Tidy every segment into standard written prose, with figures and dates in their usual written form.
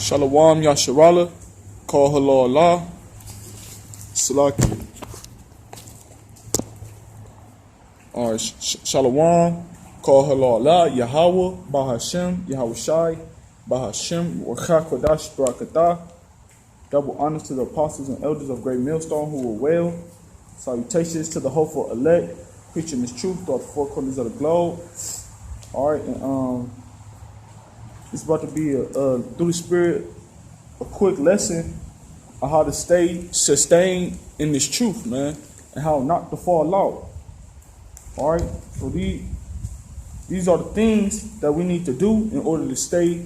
Shalom Yasharala, call hello Allah, Salaki. Alright, Shalom, call hello Allah, Yahweh, Bahashem, Yahweh Shai, Bahashem, Wakha Kodash Barakatah. Double honors to the apostles and elders of Great Millstone who were well. Salutations to the hopeful elect, preaching this truth throughout the four corners of the globe. Alright, and it's about to be through the Spirit a quick lesson on how to stay sustained in this truth, man, and how not to fall out. All right, so these are the things that we need to do in order to stay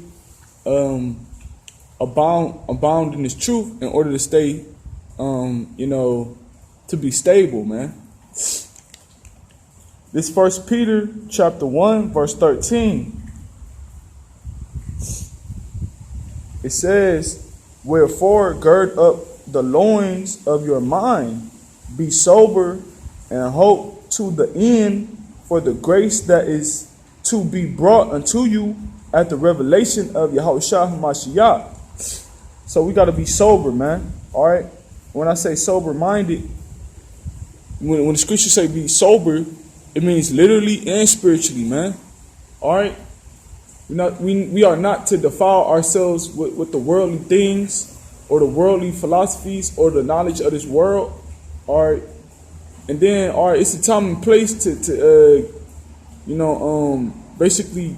abound in this truth, in order to stay, to be stable, man. This 1 Peter chapter 1, verse 13. It says, wherefore gird up the loins of your mind, be sober, and hope to the end for the grace that is to be brought unto you at the revelation of Yahushua HaMashiach. So we got to be sober, man. All right. When I say sober-minded, when the scriptures say be sober, it means literally and spiritually, man. All right. We are not to defile ourselves with the worldly things or the worldly philosophies or the knowledge of this world. All right. And then, all right, it's a time and place to basically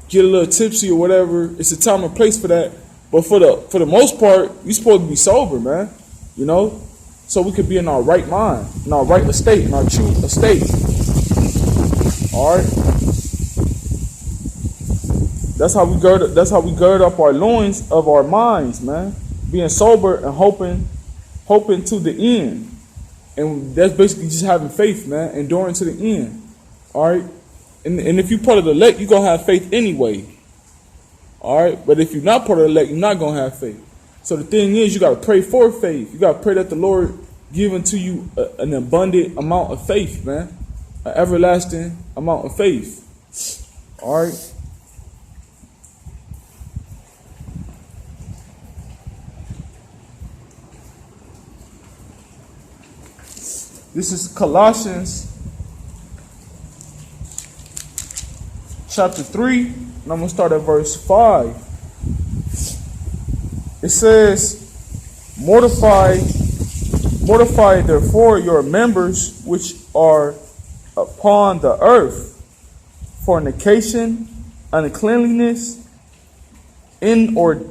get a little tipsy or whatever. It's a time and place for that. But for the most part, you're supposed to be sober, man. You know, so we could be in our right mind, in our right estate, in our true estate. All right. That's how we gird up our loins of our minds, man. Being sober and hoping to the end. And that's basically just having faith, man. Enduring to the end. All right. And if you're part of the elect, you're going to have faith anyway. All right. But if you're not part of the elect, you're not going to have faith. So the thing is, you got to pray for faith. You got to pray that the Lord give unto you an abundant amount of faith, man. An everlasting amount of faith. All right. This is Colossians chapter 3, and I'm going to start at verse 5. It says, Mortify therefore your members which are upon the earth, fornication, uncleanliness, inordinate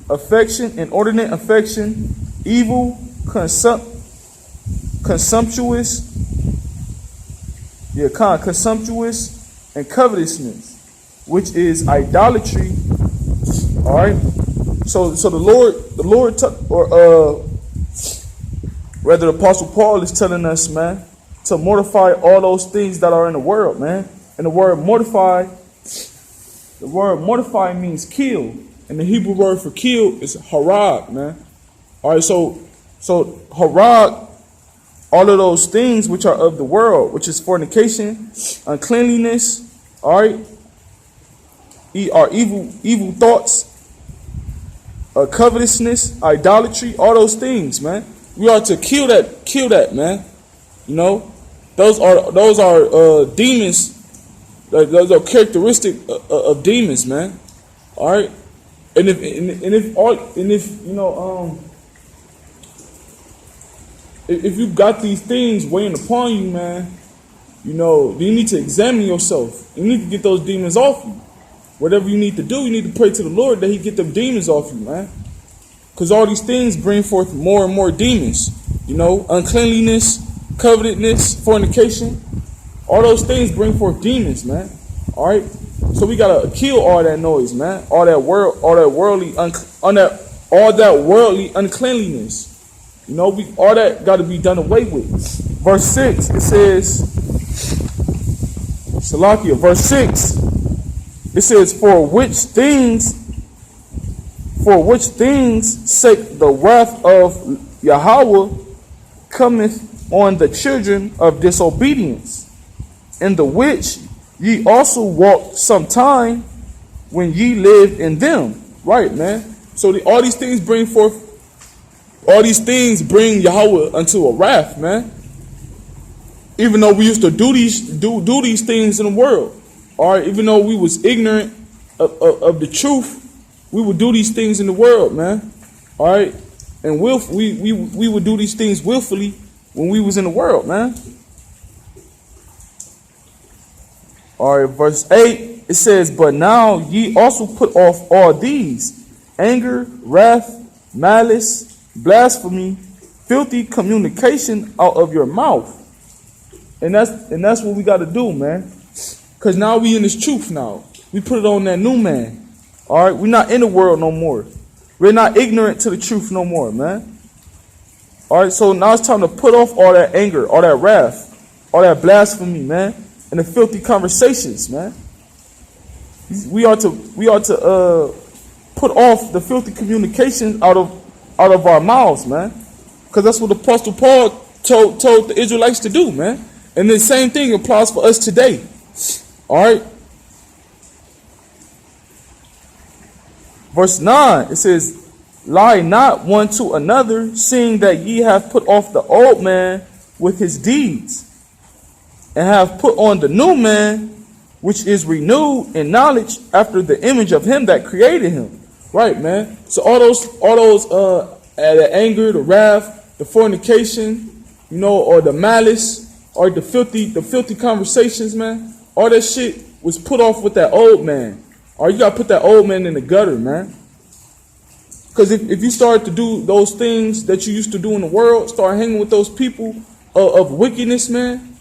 affection, evil, consumptuous, and covetousness, which is idolatry. All right. So the Lord, rather the Apostle Paul is telling us, man, to mortify all those things that are in the world, man. And the word mortify means kill, and the Hebrew word for kill is harag, man. All right. So harag, all of those things which are of the world, which is fornication, uncleanliness, all right, are evil thoughts, covetousness, idolatry, all those things, man. We are to kill that, man. You know, those are demons. Those are characteristic of demons, man. All right, and if you got these things weighing upon you, man, you need to examine yourself. You need to get those demons off you. Whatever you need to do, you need to pray to the Lord that He get them demons off you, man. Because all these things bring forth more and more demons. Uncleanliness, covetousness, fornication. All those things bring forth demons, man. All right. So we gotta kill all that noise, man. All that worldly uncleanliness. All that got to be done away with. Verse 6, it says, Salakia, verse 6, it says, for which things sake the wrath of Yahweh cometh on the children of disobedience, in the which ye also walked sometime when ye lived in them. Right, man. So all these things bring Yahweh unto a wrath, man. Even though we used to do these things in the world, all right. Even though we was ignorant of the truth, we would do these things in the world, man. All right, and we would do these things willfully when we was in the world, man. All right, verse 8, it says, "But now ye also put off all these: anger, wrath, malice, blasphemy, filthy communication out of your mouth." And that's what we got to do, man. Because now we in this truth now. We put it on that new man. All right, we're not in the world no more. We're not ignorant to the truth no more, man. All right, so now it's time to put off all that anger, all that wrath, all that blasphemy, man, and the filthy conversations, man. We ought to put off the filthy communications out of our mouths, man, because that's what the Apostle Paul told the Israelites to do, man. And the same thing applies for us today. All right. Verse 9, it says, "Lie not one to another, seeing that ye have put off the old man with his deeds, and have put on the new man, which is renewed in knowledge after the image of him that created him." Right, man. So all those the anger, the wrath, the fornication, or the malice, or the filthy conversations, man. All that shit was put off with that old man. Or you gotta put that old man in the gutter, man. Because if you start to do those things that you used to do in the world, start hanging with those people of wickedness, man.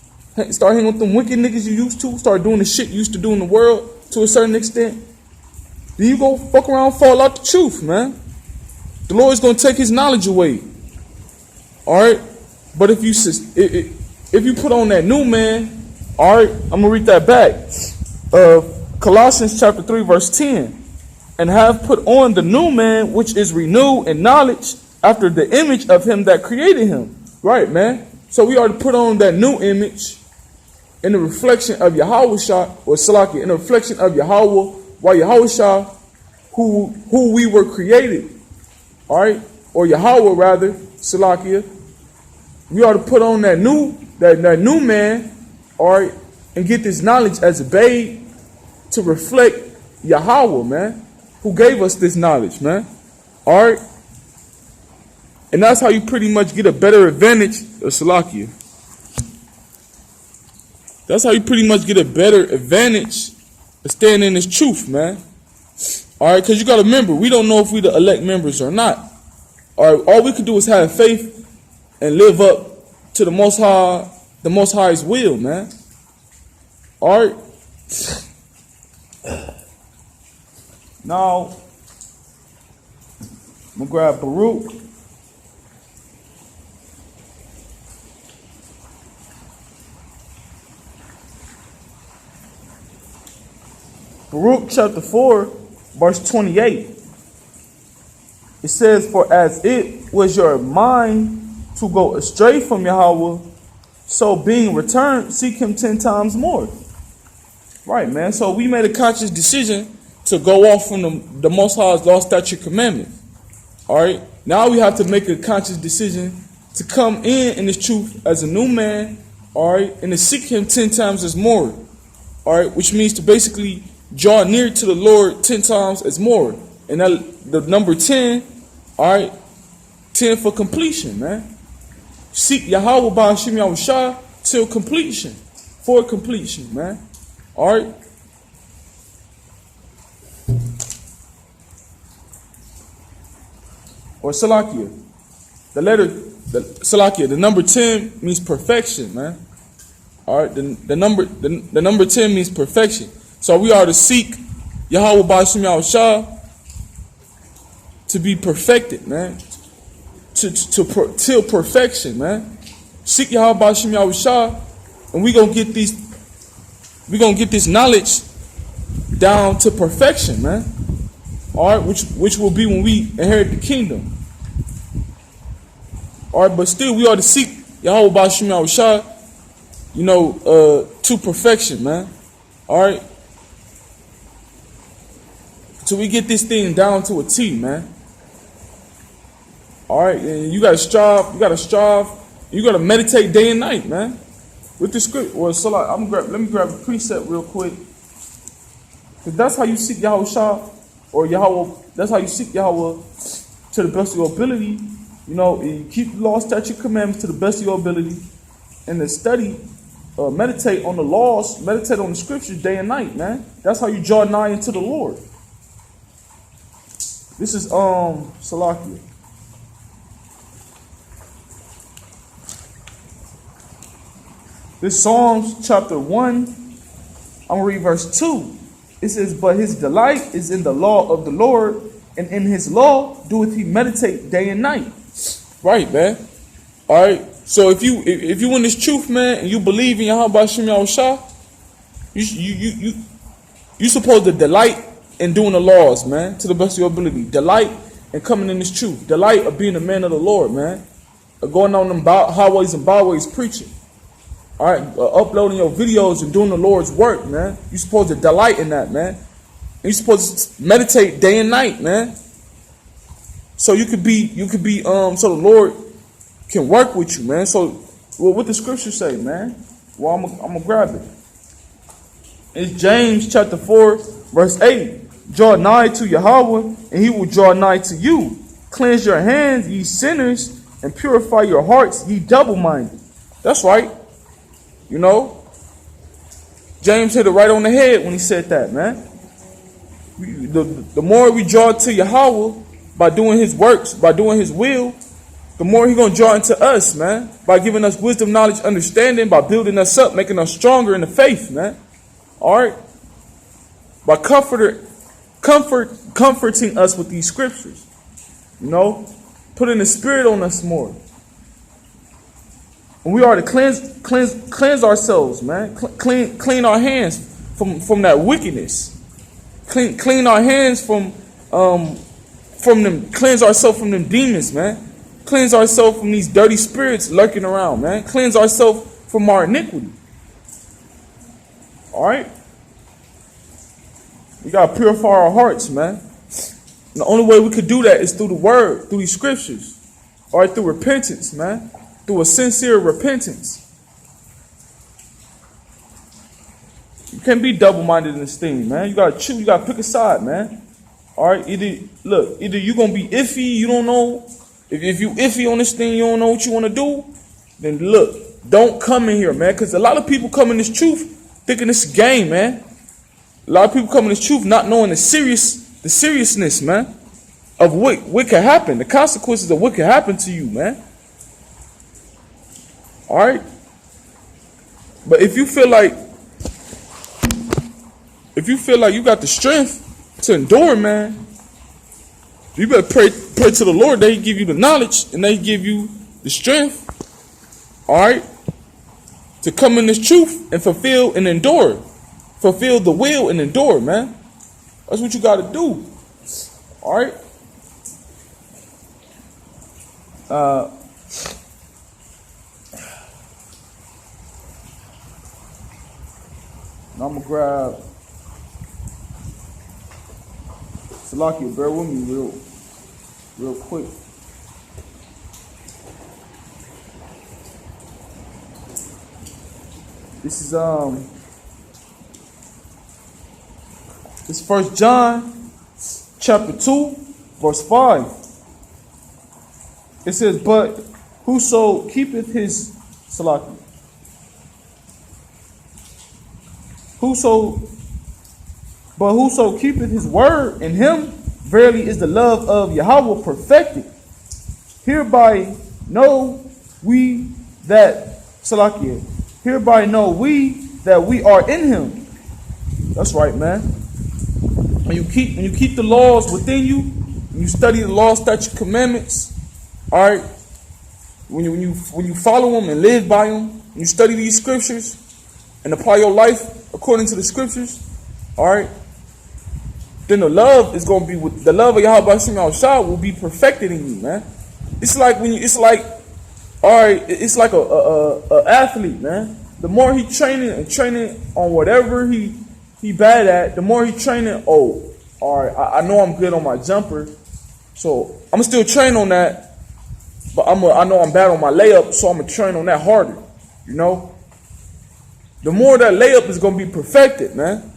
Start hanging with them wicked niggas you used to. Start doing the shit you used to do in the world to a certain extent. Then you go fuck around and fall out the truth, man. The Lord's gonna take his knowledge away. All right? But if you put on that new man, all right, I'm gonna read that back. Colossians chapter 3, verse 10. "And have put on the new man, which is renewed in knowledge after the image of him that created him." Right, man. So we are to put on that new image in the reflection of Yahushua, or Salakia, in the reflection of Yahweh, while Yahushua, who we were created. All right, or Yahweh rather, Salakia. We are to put on that new man, all right, and get this knowledge as a babe to reflect Yahweh, man, who gave us this knowledge, man. All right, and that's how you pretty much get a better advantage of Salakia. That's how you pretty much get a better advantage of staying in this truth, man. All right, because you got to remember, we don't know if we the elect members or not. All right, all we can do is have faith and live up to the Most High's will, man. All right. Now, I'm going to grab Baruch. Baruch chapter 4, verse 28. It says, "For as it was your mind to go astray from Yahweh, so being returned, seek him 10 times more." Right, man. So we made a conscious decision to go off from the Most High's law, statute, commandment. All right. Now we have to make a conscious decision to come in this truth as a new man. All right, and to seek him 10 times as more. All right, which means to basically draw near to the Lord 10 times as more. And that, the number 10, all right, 10 for completion, man. Seek Yahweh by Hashem Yahushua till completion, for completion, man. All right. Or Salakia. The number 10 means perfection, man. All right, the number 10 means perfection. So we are to seek Yahweh by Hashem Yahushua to be perfected, man. Till perfection, man. Seek Yahweh by Hashem Yahushua, and we gonna get this knowledge down to perfection, man. All right, which will be when we inherit the kingdom. All right, but still we are to seek Yahweh by Hashem Yahushua, to perfection, man. All right. till we get this thing down to a T, man. All right, and you gotta strive. You gotta meditate day and night, man. With the script, well, so like, let me grab a precept real quick, cause that's how you seek Yahweh Shah, or Yahweh. That's how you seek Yahweh to the best of your ability. You know, you keep the law, statute, commandments to the best of your ability, and then study, meditate on the laws, meditate on the scriptures day and night, man. That's how you draw nigh into the Lord. This is Salakia. This Psalms chapter 1, I'm going to read verse 2. It says, but his delight is in the law of the Lord, and in his law doeth he meditate day and night. Right, man. All right. So if you in this truth, man, and you believe in Yahweh Hashem Yahweh Shah, you supposed to delight in doing the laws, man, to the best of your ability. Delight in coming in this truth. Delight of being a man of the Lord, man. Going on them highways and byways preaching. All right, uploading your videos and doing the Lord's work, man. You're supposed to delight in that, man. And you're supposed to meditate day and night, man. So you could be, so the Lord can work with you, man. So, well, what the scriptures say, man? Well, I'm gonna grab it. It's James chapter 4, verse 8. Draw nigh to Yahweh, and he will draw nigh to you. Cleanse your hands, ye sinners, and purify your hearts, ye double-minded. That's right. You know, James hit it right on the head when he said that, man. The more we draw to Yahweh by doing his works, by doing his will, the more he's going to draw into us, man. By giving us wisdom, knowledge, understanding, by building us up, making us stronger in the faith, man. All right? By comforting us with these scriptures. You know, putting the spirit on us more. And we are to cleanse ourselves, man. Clean our hands from that wickedness. Clean our hands from them. Cleanse ourselves from them demons, man. Cleanse ourselves from these dirty spirits lurking around, man. Cleanse ourselves from our iniquity. All right. We gotta purify our hearts, man. And the only way we could do that is through the word, through these scriptures, all right, through repentance, man. Through a sincere repentance. You can't be double-minded in this thing, man. You gotta choose. You gotta pick a side, man. All right. Either you're gonna be iffy. You don't know if you iffy on this thing. You don't know what you want to do. Then look, don't come in here, man. Because a lot of people come in this truth thinking it's a game, man. A lot of people come in this truth not knowing the seriousness, man, of what could happen. The consequences of what could happen to you, man. All right, but if you feel like you got the strength to endure, man, you better pray to the Lord that He give you the knowledge and that He give you the strength. All right, to come in this truth and fulfill and endure, fulfill the will and endure, man. That's what you got to do. All right. Now I'm going to grab Salakia, bear with me real quick. This is 1 John chapter 2, verse 5. It says, but whoso keepeth his Salakia. Whoso keepeth his word, in him verily is the love of Yahweh perfected. Hereby know we that we are in him. That's right, man. When you keep the laws within you, when you study the law, statute, commandments, all right. When you follow them and live by them, when you study these scriptures and apply your life according to the scriptures, all right, then the love is going to be with the love of Yahweh Hashem Yahweh Shah will be perfected in you, man. It's like a athlete, man. The more he training on whatever he bad at, the more he training. Oh, all right, I know I'm good on my jumper, so I'm still train on that. But I know I'm bad on my layup, so I'm gonna train on that harder. You know, the more that layup is gonna be perfected, man.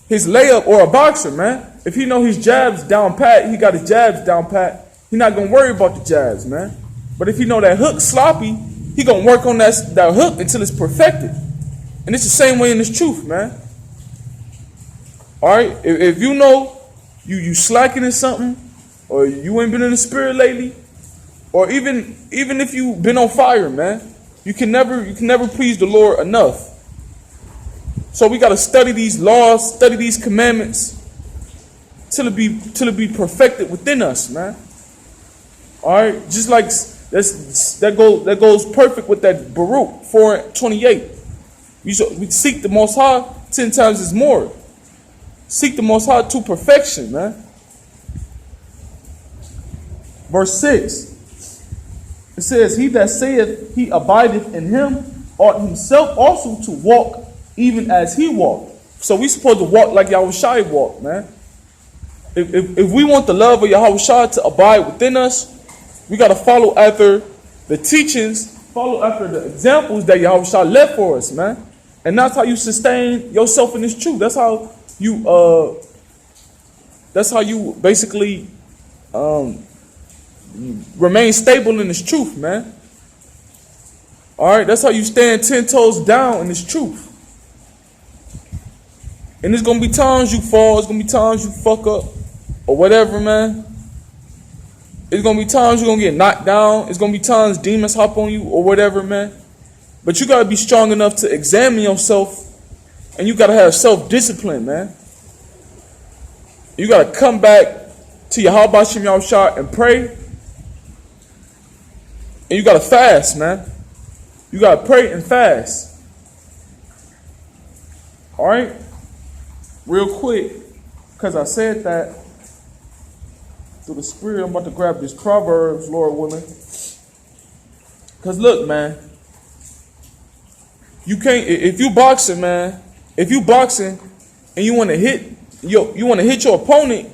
His layup, or a boxer, man, if he know his jabs down pat, he got his jabs down pat. He not gonna worry about the jabs, man. But if he know that hook sloppy, he gonna work on that hook until it's perfected. And it's the same way in this truth, man. All right, if you know you slacking in something, or you ain't been in the spirit lately, or even if you been on fire, man, you can never please the Lord enough. So we gotta study these laws, study these commandments, till it be perfected within us, man. All right, just like that goes perfect with that Baruch 4:28. We seek the Most High 10 times as more. Seek the Most High to perfection, man. Verse 6. It says, he that saith he abideth in him ought himself also to walk even as he walked. So we supposed to walk like Yahushua walked, man. If we want the love of Yahushua to abide within us, we got to follow after the teachings, follow after the examples that Yahushua left for us, man. And that's how you sustain yourself in this truth. That's how you basically remain stable in this truth, man. All right, that's how you stand 10 toes down in this truth. And there's gonna be times you fall, there's gonna be times you fuck up, or whatever, man. There's gonna be times you're gonna get knocked down. It's gonna be times demons hop on you, or whatever, man. But you gotta be strong enough to examine yourself, and you gotta have self-discipline, man. You gotta come back to Yahweh Shem Yahushua and pray. And you gotta fast, man. You gotta pray and fast. All right? Real quick, because I said that through the Spirit, I'm about to grab this Proverbs, Lord willing. Because look, man, you can't, if you boxing, man, if you boxing and you want to hit your opponent,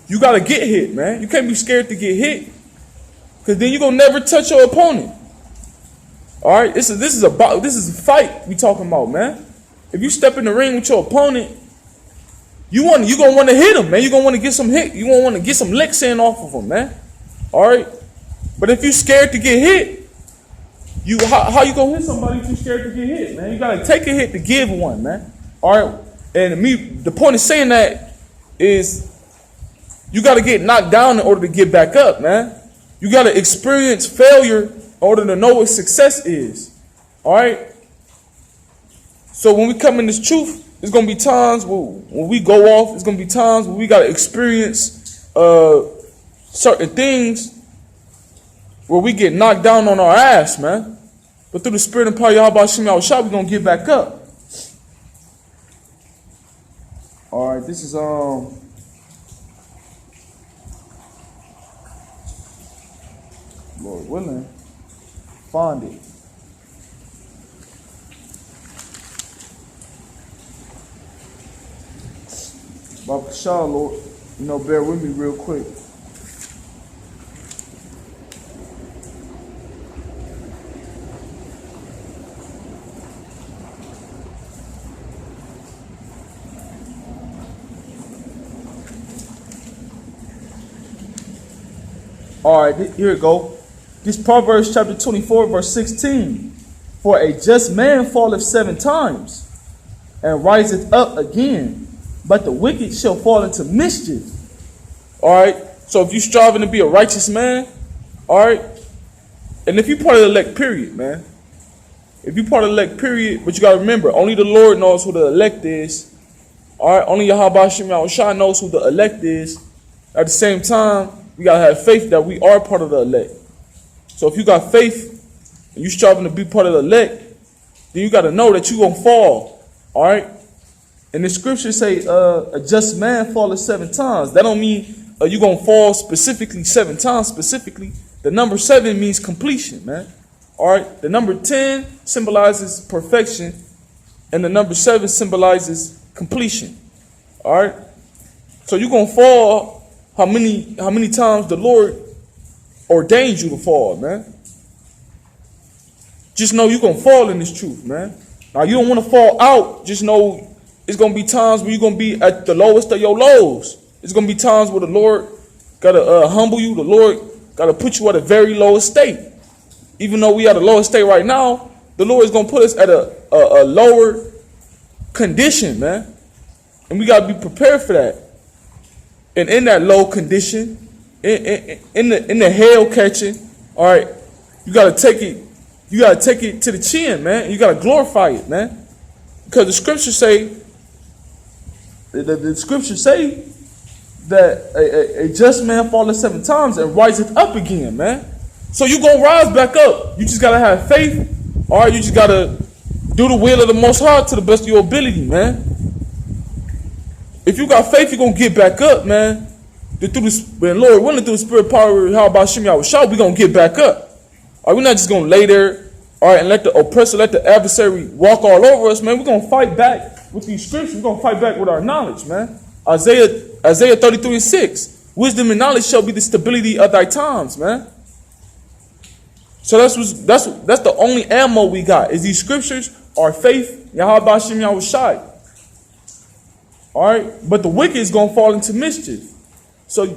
you got to get hit, man. You can't be scared to get hit, because then you're going to never touch your opponent. All right? This is a fight we talking about, man. If you step in the ring with your opponent, you're going to want to hit him, man. You're going to want to get some hit. You're going to want to get some licks in off of him, man. All right? But if you're scared to get hit, how you going to hit somebody if you're scared to get hit, man? You got to take a hit to give one, man. All right? And the point of saying that is you got to get knocked down in order to get back up, man. You got to experience failure in order to know what success is. All right? So when we come in this truth, there's going to be times when we go off. There's going to be times when we got to experience certain things where we get knocked down on our ass, man. But through the Spirit and power of Yahweh Shem Yahushua, we're going to get back up. All right, this is Lord willing, find it. Baruch Shah, Lord, bear with me real quick. All right, here we go. This Proverbs chapter 24, verse 16. For a just man falleth 7 times, and riseth up again, but the wicked shall fall into mischief. All right. So if you're striving to be a righteous man, all right. And if you're part of the elect, period, man. If you're part of the elect, period, but you got to remember, only the Lord knows who the elect is. All right. Only Yahweh Shem Yahushua knows who the elect is. At the same time, we got to have faith that we are part of the elect. So if you got faith and you're striving to be part of the elect, then you got to know that you're going to fall. All right. And the scriptures say a just man falleth 7 times. That don't mean you're going to fall specifically 7 times specifically. The number 7 means completion, man. All right. The number 10 symbolizes perfection. And the number 7 symbolizes completion. All right. So you're gonna fall how many times the Lord ordained you to fall, man. Just know you're gonna fall in this truth, man. Now you don't want to fall out. Just know it's gonna be times where you're gonna be at the lowest of your lows. It's gonna be times where the Lord gotta humble you. The Lord gotta put you at a very lowest state. Even though we are at the lowest state right now, the Lord is gonna put us at a lower condition, man. And we gotta be prepared for that. And in that low condition, in the hell catching, all right, you gotta take it. You gotta take it to the chin, man. You gotta glorify it, man. Because the scriptures say, the scriptures say that a just man falleth 7 times and riseth up again, man. So you gonna rise back up. You just gotta have faith. All right, you just gotta do the will of the Most High to the best of your ability, man. If you got faith, you're gonna get back up, man. When Lord willing, through the spirit power, how about Shem Yahushua, we're gonna get back up. All right, we're not just gonna lay there, all right, and let the oppressor, let the adversary walk all over us, man. We're gonna fight back with these scriptures. We're gonna fight back with our knowledge, man. Isaiah 33:6. Wisdom and knowledge shall be the stability of thy times, man. So that's the only ammo we got, is these scriptures, our faith, Yahweh Shem Yahushua. All right, but the wicked is gonna fall into mischief. So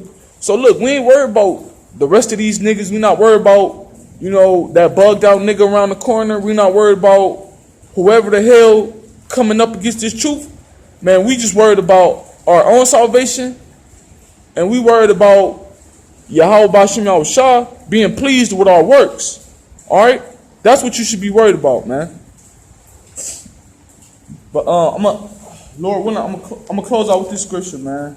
look, we ain't worried about the rest of these niggas. We not worried about, you know, that bugged out nigga around the corner. We not worried about whoever the hell coming up against this truth. Man, we just worried about our own salvation, and we worried about Yahweh B'Shem Yahushua being pleased with our works. All right, that's what you should be worried about, man. But Lord willing, I'm gonna close out with this scripture, man.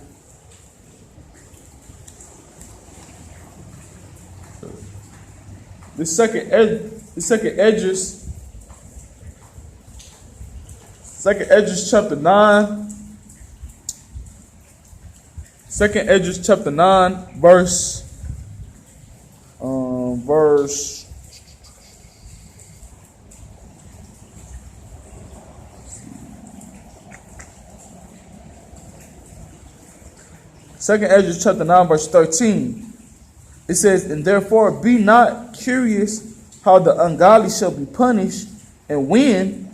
The second Esdras chapter 9. Second Esdras chapter 9, verse 2nd Esdras chapter 9, verse 13. It says, and therefore be not curious how the ungodly shall be punished and when,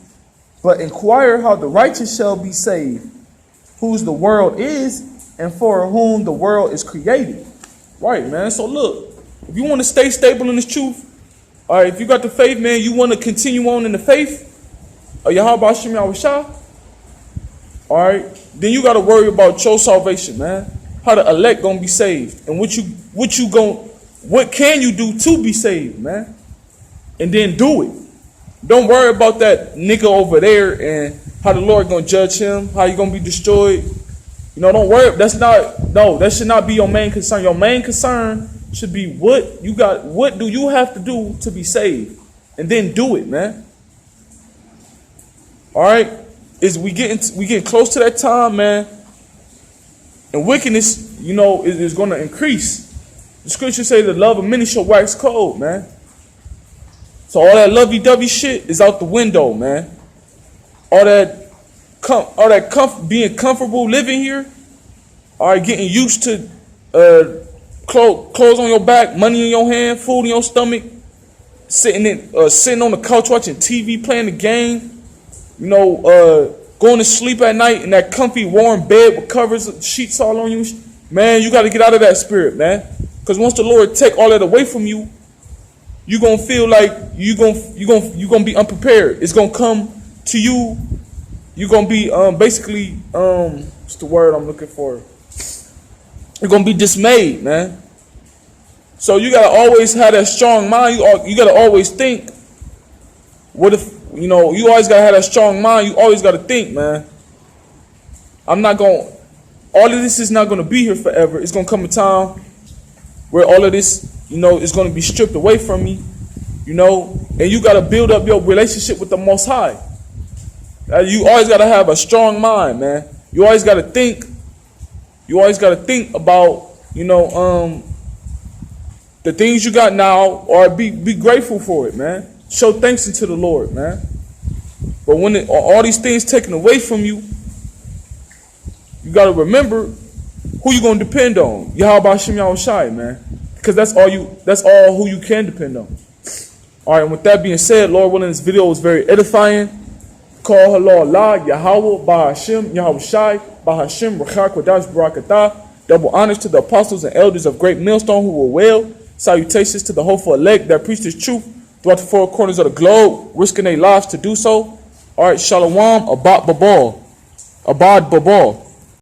but inquire how the righteous shall be saved, whose the world is, and for whom the world is created. Right, man. So look, if you want to stay stable in this truth, all right, if you got the faith, man, you want to continue on in the faith of Yahweh Shem Yahushua, all right, then you got to worry about your salvation, man. How the elect gonna be saved, and what can you do to be saved, man? And then do it. Don't worry about that nigga over there and how the Lord gonna judge him, how you gonna be destroyed. You know, don't worry. That should not be your main concern. Your main concern should be what do you have to do to be saved, and then do it, man. All right, we getting close to that time, man. And wickedness, you know, is going to increase. The scriptures say the love of many shall wax cold, man. So all that lovey-dovey shit is out the window, man. All that being comfortable living here, all right, getting used to clothes on your back, money in your hand, food in your stomach, sitting on the couch watching TV, playing the game, you know, going to sleep at night in that comfy, warm bed with covers, sheets all on you. Man, you got to get out of that spirit, man. Because once the Lord take all that away from you, you're going to feel like you're going to be unprepared. It's going to come to you. You're going to be basically, what's the word I'm looking for? You're going to be dismayed, man. So you got to always have that strong mind. You got to always think, what if, you know, you always got to have that strong mind. You always got to think, man, all of this is not going to be here forever. It's going to come a time where all of this, you know, is going to be stripped away from me, you know, and you got to build up your relationship with the Most High. You always got to have a strong mind, man. You always got to think. You always got to think about, you know, the things you got now, or be grateful for it, man. Show thanks unto the Lord, man. But when all these things taken away from you, you got to remember who you gonna depend on? Yahweh Hashem Yahushai, man. Because that's all who you can depend on. Alright, and with that being said, Lord willing, this video was very edifying. Call Allah Allah, Yahweh, Bahashem, Yahushai, Bahashem, Rachar, Kodash, Barakatah. Double honors to the apostles and elders of Great Millstone who were well. Salutations to the hopeful elect that preached this truth throughout the four corners of the globe, risking their lives to do so. Alright, Shalom, Abad Babal.